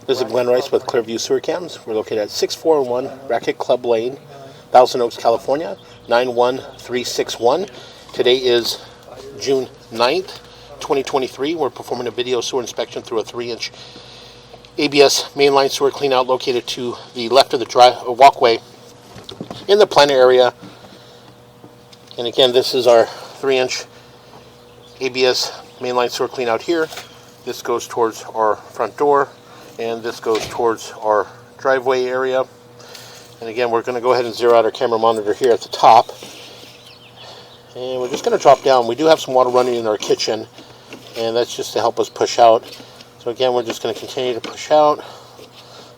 This is Glenn Rice with Clearview Sewer Cams. We're located at 641 Racquet Club Lane, Thousand Oaks, California, 91361. Today is June 9th, 2023. We're performing a video sewer inspection through a 3-inch ABS mainline sewer cleanout located to the left of the walkway in the planter area. And again, this is our 3-inch ABS mainline sewer cleanout here. This goes towards our front door, and this goes towards our driveway area. And again, we're going to go ahead and zero out our camera monitor here at the top. And we're just going to drop down. We do have some water running in our kitchen, and that's just to help us push out. So again, we're just going to continue to push out,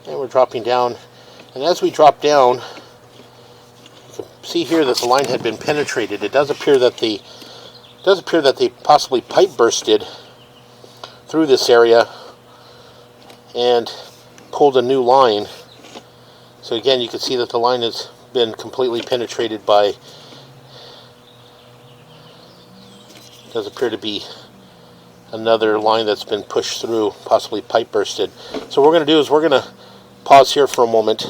and we're dropping down. And as we drop down, you can see here that the line had been penetrated. It does appear that they possibly pipe bursted through this area and pulled a new line. So again, you can see that the line has been completely penetrated by, does appear to be another line that's been pushed through, possibly pipe bursted. So what we're going to do is we're going to pause here for a moment.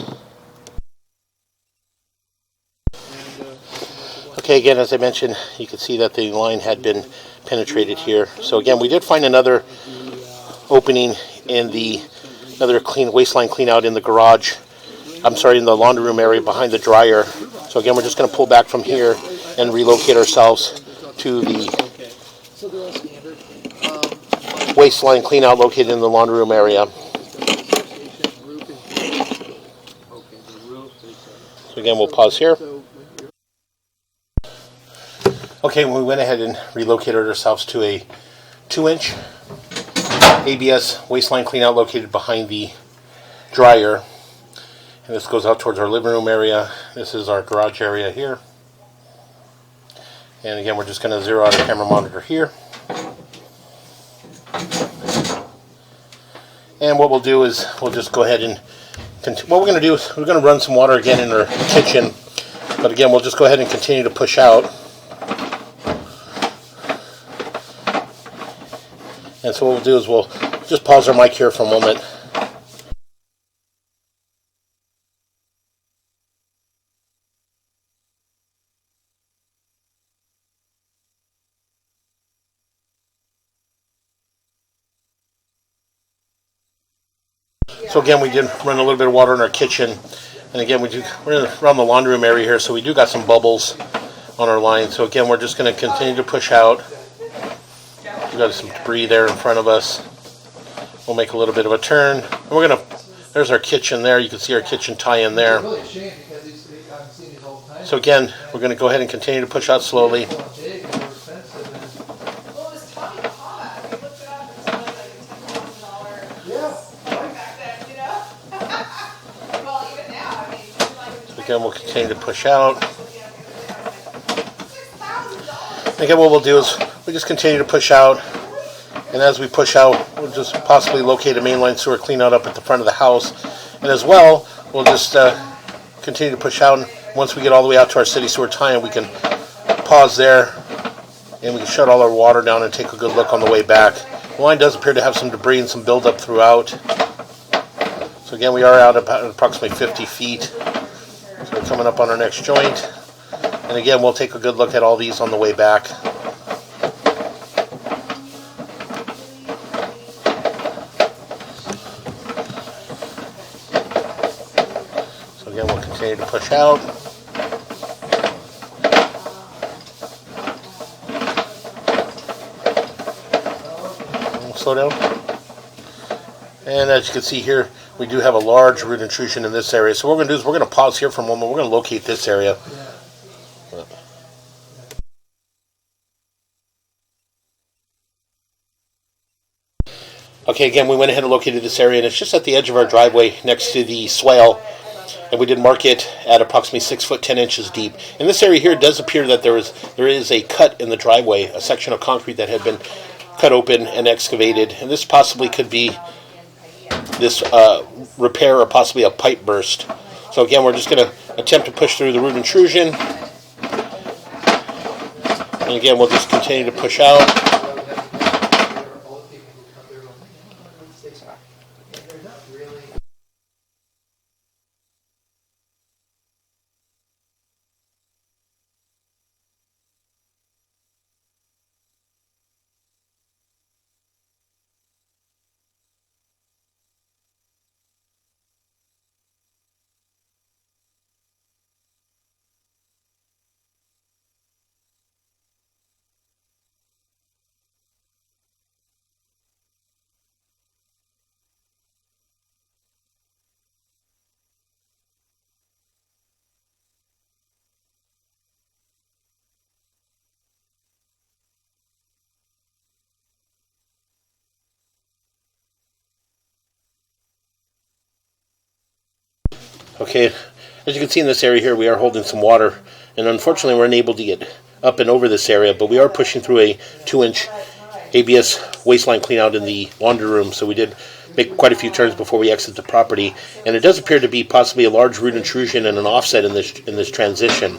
Okay, again, as I mentioned, you can see that the line had been penetrated here. So again, we did find another opening in another waistline clean out in the garage. I'm sorry, in the laundry room area behind the dryer. So again, we're just going to pull back from here and relocate ourselves to the waistline clean out located in the laundry room area. So again, we'll pause here. Okay, we went ahead and relocated ourselves to a 2-inch ABS waistline cleanout located behind the dryer. And this goes out towards our living room area. This is our garage area here. And again, we're just going to zero out our camera monitor here. And what we'll do is we'll just go ahead and what we're going to do is we're going to run some water again in our kitchen. But again, we'll just go ahead and continue to push out. And so what we'll do is we'll just pause our mic here for a moment. So again, we did run a little bit of water in our kitchen. And again, we're around the laundry room area here, so we do got some bubbles on our line. So again, we're just going to continue to push out. We've got some debris there in front of us. We'll make a little bit of a turn. And there's our kitchen there. You can see our kitchen tie in there. So again, we're going to go ahead and continue to push out slowly. So again, we'll continue to push out. And again, what we'll do is we just continue to push out, and as we push out, we'll just possibly locate a mainline sewer cleanout up at the front of the house. And as well, we'll just continue to push out. And once we get all the way out to our city sewer tie-in, we can pause there, and we can shut all our water down and take a good look on the way back. The line does appear to have some debris and some buildup throughout. So again, we are out about approximately 50 feet. So we're coming up on our next joint. And again, we'll take a good look at all these on the way back. So again, we'll continue to push out. We'll slow down. And as you can see here, we do have a large root intrusion in this area. So what we're going to do is we're going to pause here for a moment. We're going to locate this area. Okay, again, we went ahead and located this area, and it's just at the edge of our driveway next to the swale, and we did mark it at approximately 6 foot 10 inches deep. In this area here, it does appear that there is a cut in the driveway, a section of concrete that had been cut open and excavated, and this possibly could be this repair or possibly a pipe burst. So again, we're just going to attempt to push through the root intrusion, and again, we'll just continue to push out. Okay, as you can see in this area here, we are holding some water, and unfortunately we're unable to get up and over this area, but we are pushing through a 2-inch ABS waistline clean out in the laundry room, so we did make quite a few turns before we exit the property, and it does appear to be possibly a large root intrusion and an offset in this transition.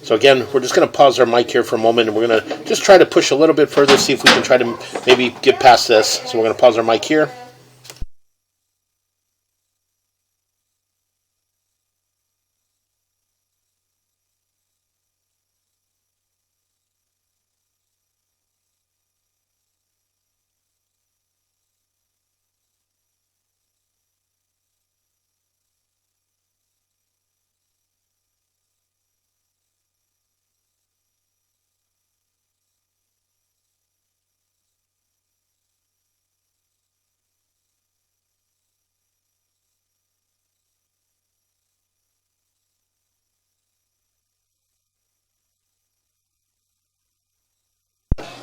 So again, we're just going to pause our mic here for a moment, and we're going to just try to push a little bit further, see if we can try to maybe get past this. So we're going to pause our mic here.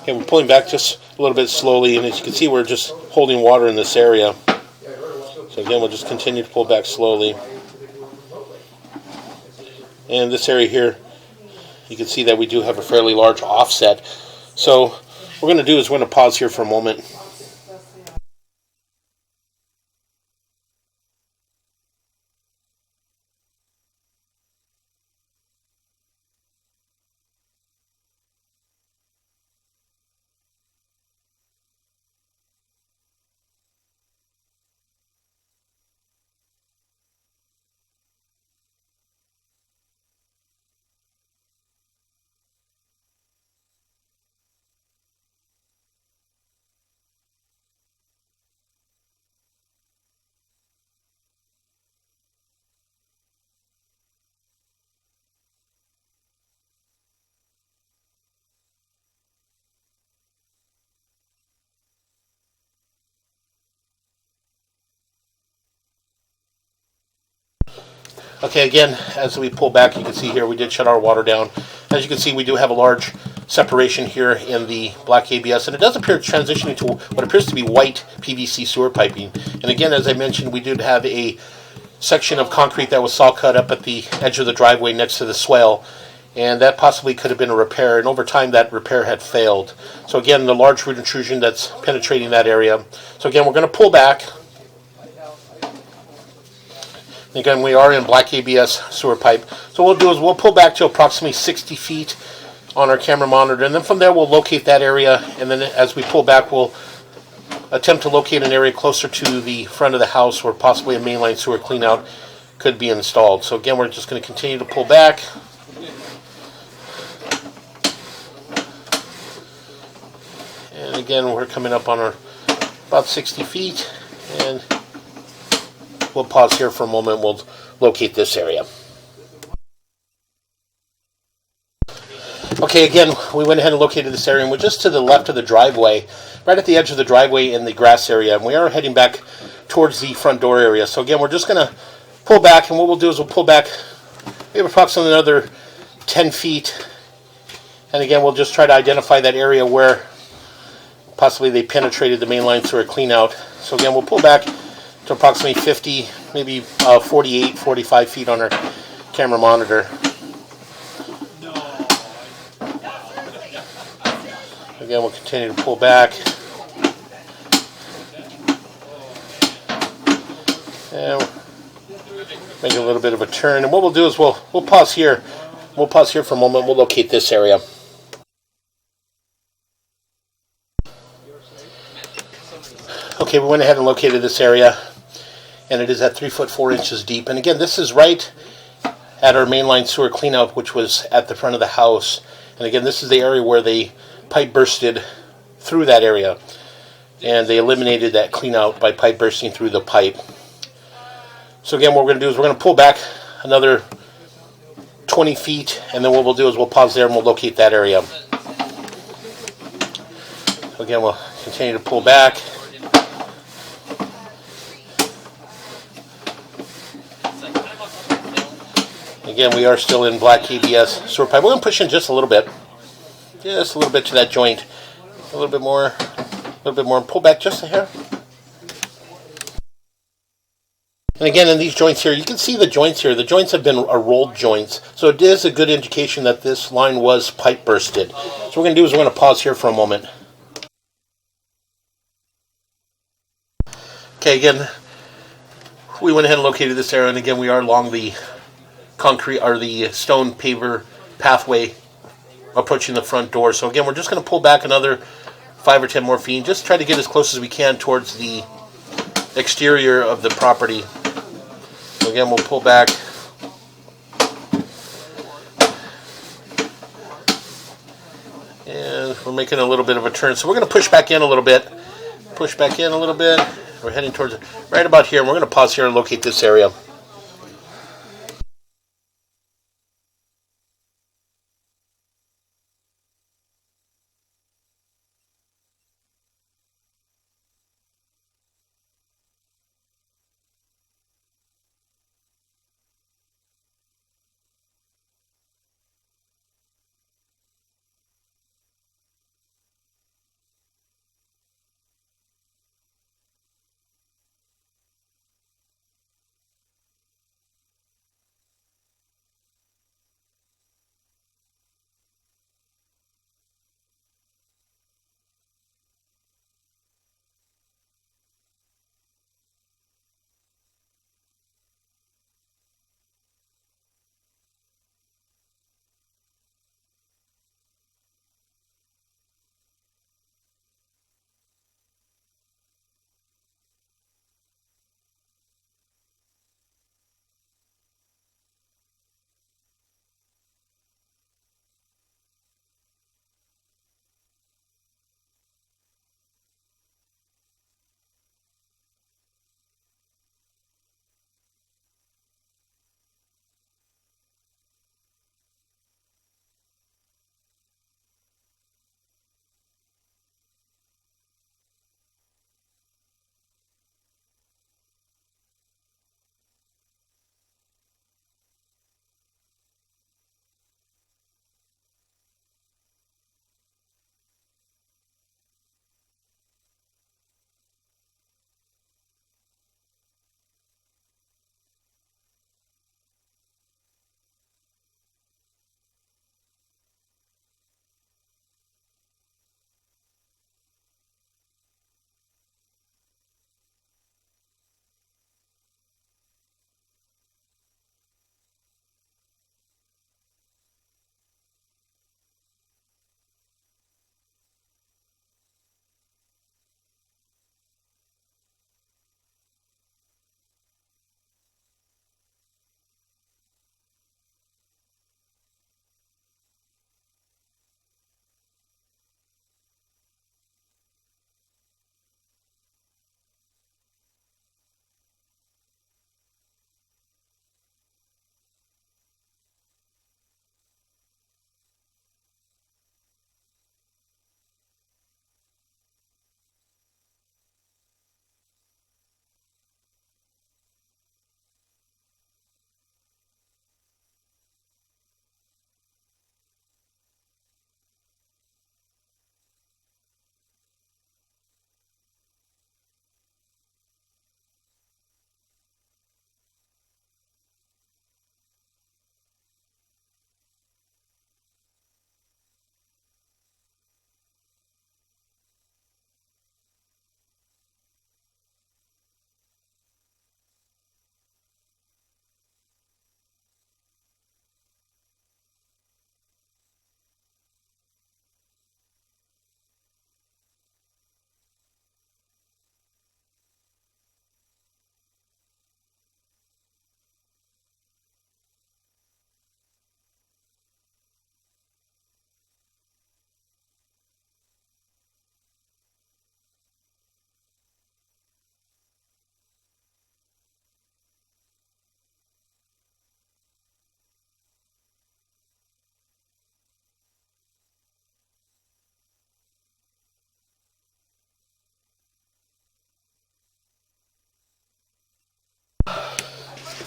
Okay, we're pulling back just a little bit slowly, and as you can see, we're just holding water in this area. So again, we'll just continue to pull back slowly. And this area here, you can see that we do have a fairly large offset. So what we're going to do is we're going to pause here for a moment. Okay, again, as we pull back, you can see here we did shut our water down. As you can see, we do have a large separation here in the black ABS, and it does appear transitioning to what appears to be white PVC sewer piping. And again, as I mentioned, we did have a section of concrete that was saw cut up at the edge of the driveway next to the swale, and that possibly could have been a repair, and over time that repair had failed. So again, the large root intrusion that's penetrating that area. So again, we're going to pull back. Again, we are in black ABS sewer pipe. So what we'll do is we'll pull back to approximately 60 feet on our camera monitor, and then from there we'll locate that area, and then as we pull back we'll attempt to locate an area closer to the front of the house where possibly a mainline sewer cleanout could be installed. So again, we're just going to continue to pull back. And again, we're coming up on our about 60 feet, and we'll pause here for a moment. We'll locate this area. Okay, again, we went ahead and located this area, and we're just to the left of the driveway, right at the edge of the driveway in the grass area, and we are heading back towards the front door area. So again, we're just going to pull back, and what we'll do is we'll pull back maybe approximately another 10 feet, and again, we'll just try to identify that area where possibly they penetrated the mainline sewer cleanout. So again, we'll pull back to approximately 50, maybe 48, 45 feet on our camera monitor. Again, we'll continue to pull back. And make a little bit of a turn. And what we'll do is we'll pause here. We'll pause here for a moment. We'll locate this area. Okay, we went ahead and located this area, and it is at 3 foot 4 inches deep. And again, this is right at our mainline sewer cleanout, which was at the front of the house. And again, this is the area where the pipe bursted through that area, and they eliminated that cleanout by pipe bursting through the pipe. So again, what we're going to do is we're going to pull back another 20 feet, and then what we'll do is we'll pause there and we'll locate that area. Again, we'll continue to pull back. Again, we are still in black ABS sewer pipe. We're going to push in just a little bit. Just a little bit to that joint. A little bit more. A little bit more. Pull back just a hair. And again, in these joints here, you can see the joints here. The joints have been rolled joints, so it is a good indication that this line was pipe bursted. So what we're going to do is we're going to pause here for a moment. Okay, again, we went ahead and located this area, and again, we are along the concrete or the stone paver pathway approaching the front door. So again, we're just going to pull back another 5 or 10 more feet, and just try to get as close as we can towards the exterior of the property. So again, we'll pull back. And we're making a little bit of a turn. So we're going to push back in a little bit. Push back in a little bit. We're heading towards right about here. And we're going to pause here and locate this area.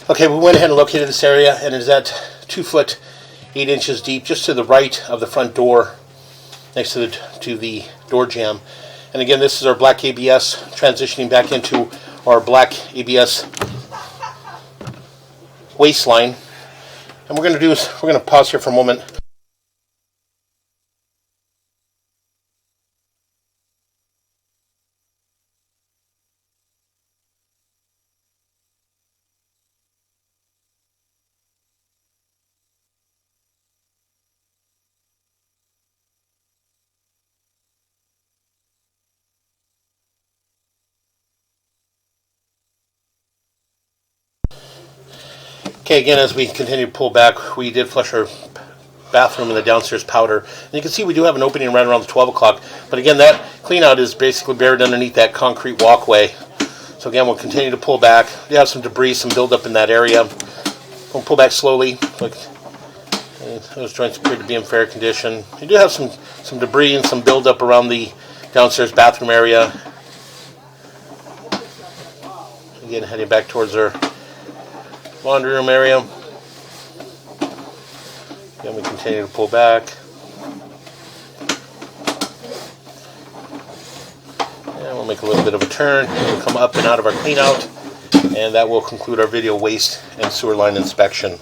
Okay, we went ahead and located this area, and it is at 2 foot 8 inches deep, just to the right of the front door, next to the door jamb. And again, this is our black ABS transitioning back into our black ABS waste line. And we're going to pause here for a moment. Okay, again, as we continue to pull back, we did flush our bathroom and the downstairs powder. And you can see we do have an opening right around the 12 o'clock. But again, that clean out is basically buried underneath that concrete walkway. So again, we'll continue to pull back. We have some debris, some buildup in that area. We'll pull back slowly. Look, those joints appear to be in fair condition. You do have some debris and some buildup around the downstairs bathroom area. Again, heading back towards our laundry room area. Then we continue to pull back. And we'll make a little bit of a turn. We'll come up and out of our clean out. And that will conclude our video waste and sewer line inspection.